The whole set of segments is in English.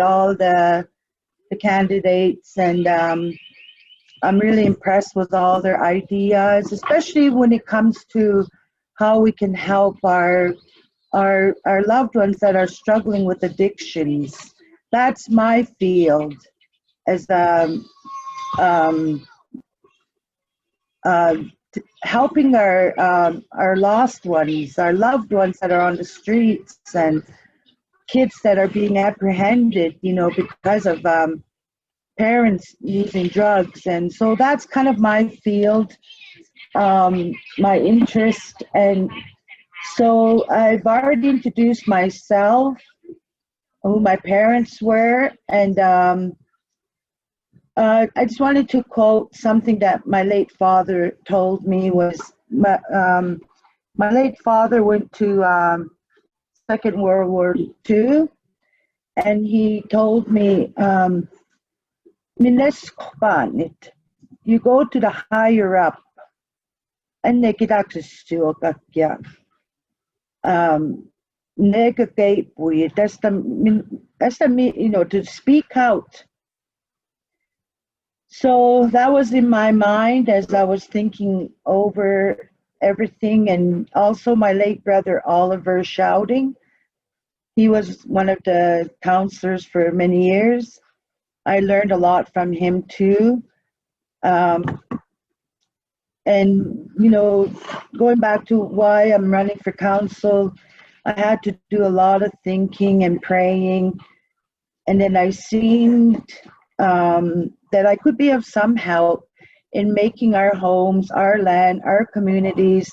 all the candidates, and I'm really impressed with all their ideas, especially when it comes to how we can help our loved ones that are struggling with addictions. That's my field, as um, uh, helping our lost ones, our loved ones that are on the streets, and kids that are being apprehended, because of parents using drugs. And so that's kind of my field, my interest. And so I've already introduced myself, who my parents were, and I just wanted to quote something that my late father told me. Was my late father went to Second World War II, and he told me, you go to the higher up, and they get access to to speak out. So that was in my mind as I was thinking over everything. And also my late brother Oliver Shouting, he was one of the counselors for many years. I learned a lot from him too. And going back to why I'm running for council, I had to do a lot of thinking and praying, and then I seen that I could be of some help in making our homes, our land, our communities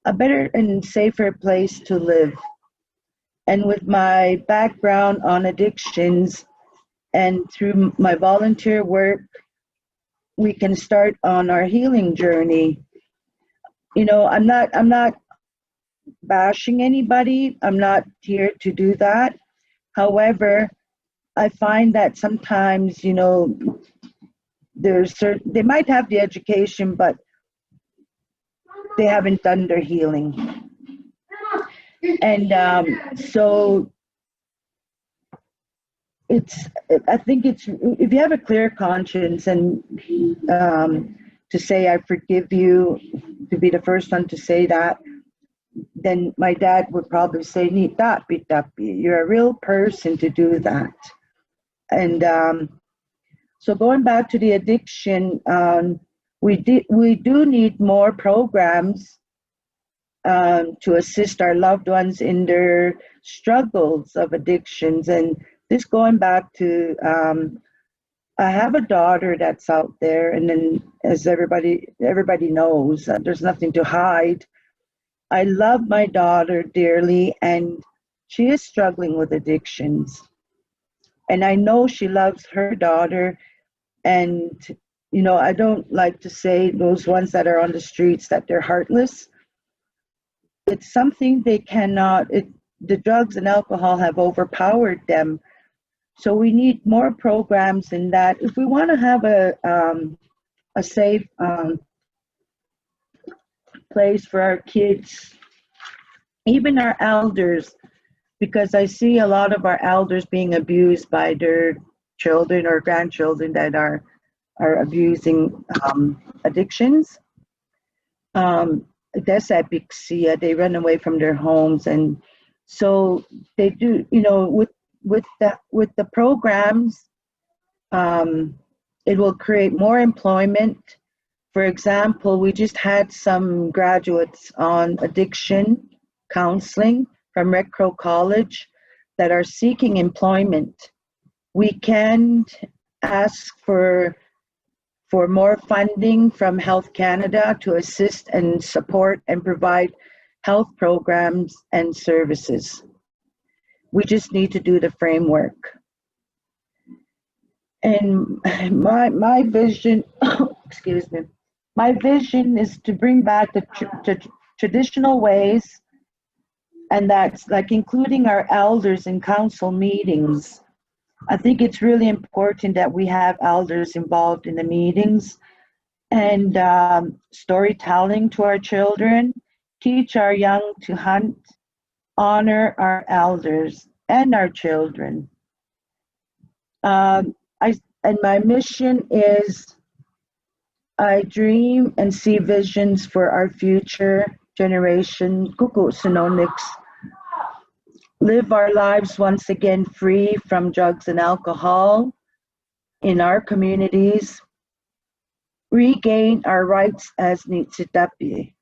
a better and safer place to live. And with my background on addictions and through my volunteer work, we can start on our healing journey. I'm not bashing anybody. I'm not here to do that. However, I find that sometimes, they might have the education, but they haven't done their healing. And so I think if you have a clear conscience and to say, I forgive you, to be the first one to say that, then my dad would probably say, you're a real person to do that. And so going back to the addiction, we do need more programs to assist our loved ones in their struggles of addictions. And this going back to, I have a daughter that's out there, and then as everybody knows, there's nothing to hide. I love my daughter dearly, and she is struggling with addictions. And I know she loves her daughter. And, I don't like to say those ones that are on the streets that they're heartless. It's something they cannot, the drugs and alcohol have overpowered them. So we need more programs in that. If we want to have a safe place for our kids, even our elders, because I see a lot of our elders being abused by their children or grandchildren that are abusing addictions. They run away from their homes, and so they do. With the programs, it will create more employment. For example, we just had some graduates on addiction counseling from Recro College that are seeking employment. We can ask for more funding from Health Canada to assist and support and provide health programs and services. We just need to do the framework. And my vision, excuse me, my vision is to bring back the traditional ways, and that's like including our elders in council meetings. I think it's really important that we have elders involved in the meetings, and storytelling to our children, teach our young to hunt, honor our elders and our children. And my mission is I dream and see visions for our future generation, Kuku Sinonics, live our lives once again free from drugs and alcohol in our communities, regain our rights as Nitsitapi,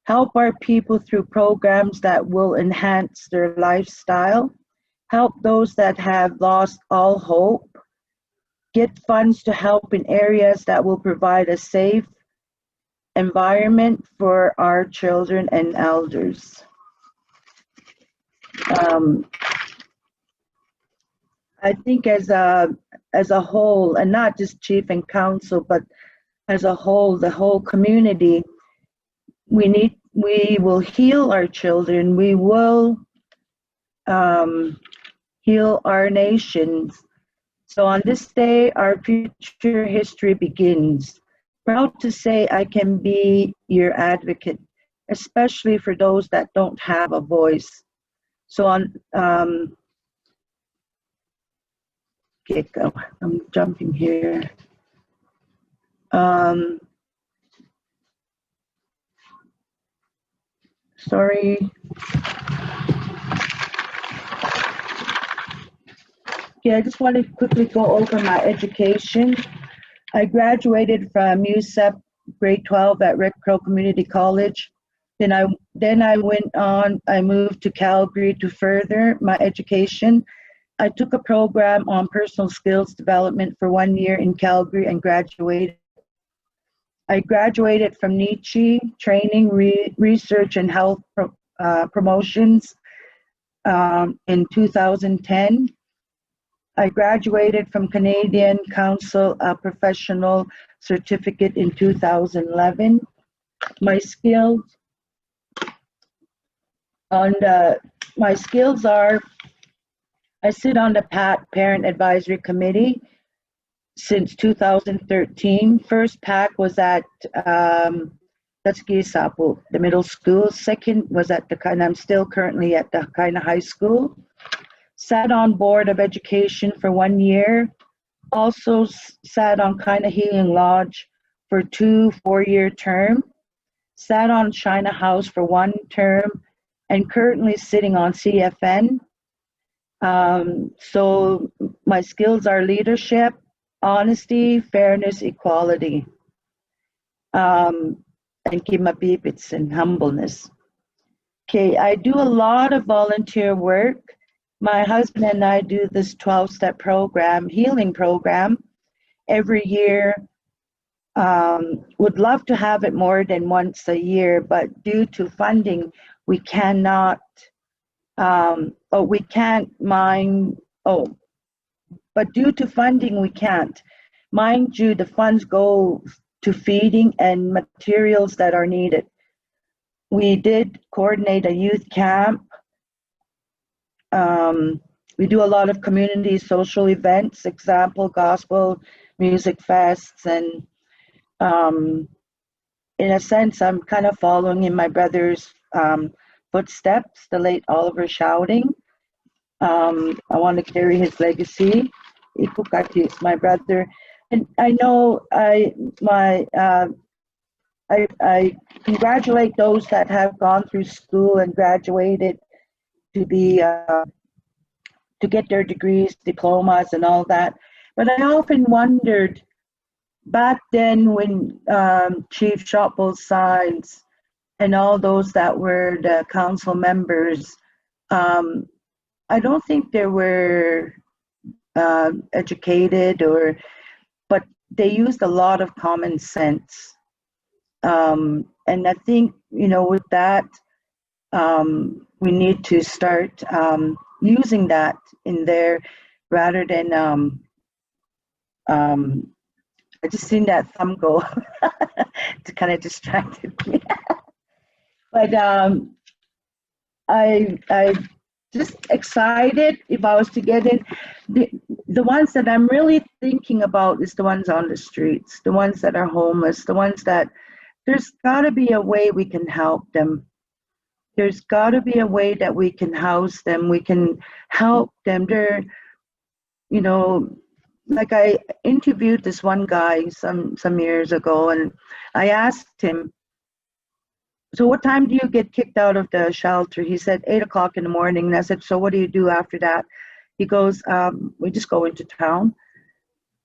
help our people through programs that will enhance their lifestyle, help those that have lost all hope, get funds to help in areas that will provide a safe environment for our children and elders. I think as a whole, and not just chief and council, but as a whole, the whole community, we will heal our children. We will heal our nations. So on this day, our future history begins. Proud to say I can be your advocate, especially for those that don't have a voice. So on, okay, I'm jumping here. Sorry. Okay, I just want to quickly go over my education. I graduated from USEP grade 12 at Red Crow Community College. Then I went on, I moved to Calgary to further my education. I took a program on personal skills development for 1 year in Calgary and graduated. I graduated from Nietzsche Training, Research and Health Promotions in 2010. I graduated from Canadian Council Professional Certificate in 2011. My skills are, I sit on the PAC Parent Advisory Committee since 2013. First PAC was at Sapo, the middle school. Second was at and I'm still currently at the Kaina High School. Sat on Board of Education for 1 year. Also sat on Kaina Healing Lodge for 2 4-year terms. Sat on China House for 1 term, and currently sitting on CFN. So my skills are leadership, honesty, fairness, equality, and kimapipits and humbleness. Okay, I do a lot of volunteer work. My husband and I do this 12-step program, healing program, every year. Would love to have it more than once a year, but due to funding, we cannot, but due to funding, we can't. Mind you, the funds go to feeding and materials that are needed. We did coordinate a youth camp. We do a lot of community social events, example, gospel, music fests, and in a sense, I'm kind of following in my brother's footsteps, the late Oliver Shouting. I want to carry his legacy. Ikukati is my brother. And I know I congratulate those that have gone through school and graduated to be to get their degrees, diplomas, and all that. But I often wondered back then when Chief Shotwell Signs and all those that were the council members, I don't think they were educated, but they used a lot of common sense. And I think, with that, we need to start using that in there rather than, I just seen that thumb go. It kind of distracted me. But I just excited if I was to get in. The ones that I'm really thinking about is the ones on the streets, the ones that are homeless, the ones that there's got to be a way we can help them. There's got to be a way that we can house them. We can help them. They're, you know, like I interviewed this one guy some years ago, and I asked him, so what time do you get kicked out of the shelter? He said 8 o'clock in the morning. And I said, so what do you do after that? He goes, we just go into town.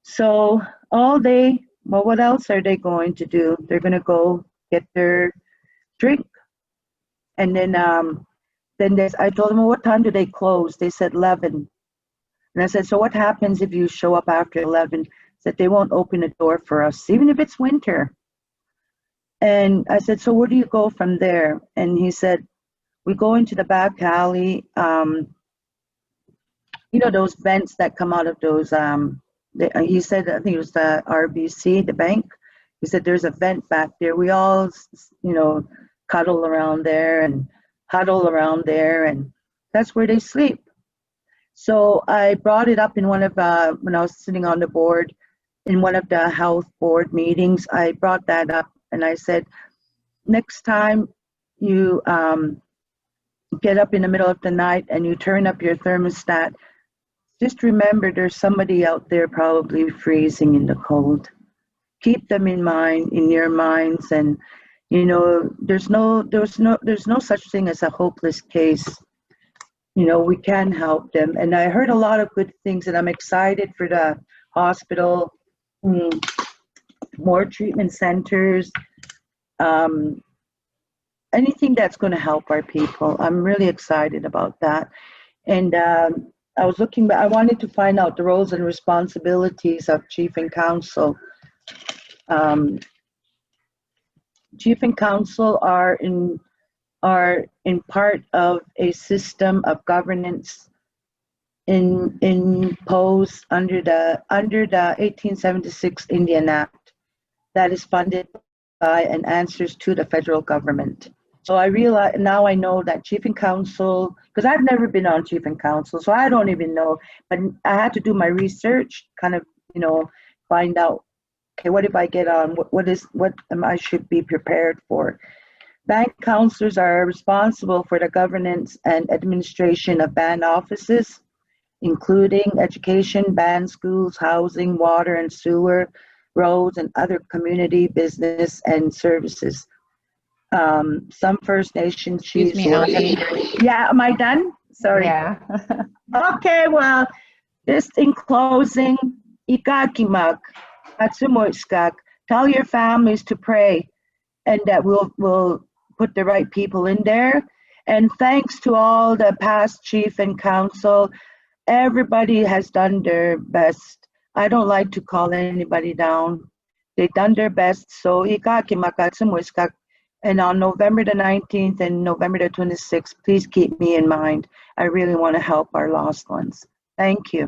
So all day, well, what else are they going to do? They're going to go get their drink. And then I told them, well, what time do they close? They said 11. And I said, so what happens if you show up after 11? Said they won't open the door for us, even if it's winter. And I said, so where do you go from there? And he said, we go into the back alley. You know, those vents that come out of those, he said, I think it was the RBC, the bank. He said, there's a vent back there. We all, you know, cuddle around there and huddle around there, and that's where they sleep. So I brought it up in one of, when I was sitting on the board, in one of the health board meetings, I brought that up and I said, next time you get up in the middle of the night and you turn up your thermostat, just remember there's somebody out there probably freezing in the cold. Keep them in mind, in your minds, and you know, there's no such thing as a hopeless case. You know, we can help them. And I heard a lot of good things, and I'm excited for the hospital, more treatment centers, anything that's going to help our people. I'm really excited about that. And I was looking, I wanted to find out the roles and responsibilities of chief and council. Chief and council are in part of a system of governance imposed under the 1876 Indian Act that is funded by and answers to the federal government. So I realize now, I know that chief and council, because I've never been on chief and council, so I don't even know, but I had to do my research, kind of, you know, find out, okay, what if I get on, what am I should be prepared for. Bank counselors are responsible for the governance and administration of band offices, including education, band schools, housing, water and sewer, roads, and other community business and services. Some First Nation chiefs. Yeah, am I done? Sorry. Yeah. Okay, well, just in closing, ikakimak, atsumuiskak, tell your families to pray, and that we'll put the right people in there. And thanks to all the past chief and council, everybody has done their best. I don't like to call anybody down. They've done their best. So ikakimak, atsumuiskak. And on November the 19th and November the 26th, please keep me in mind. I really want to help our lost ones. Thank you.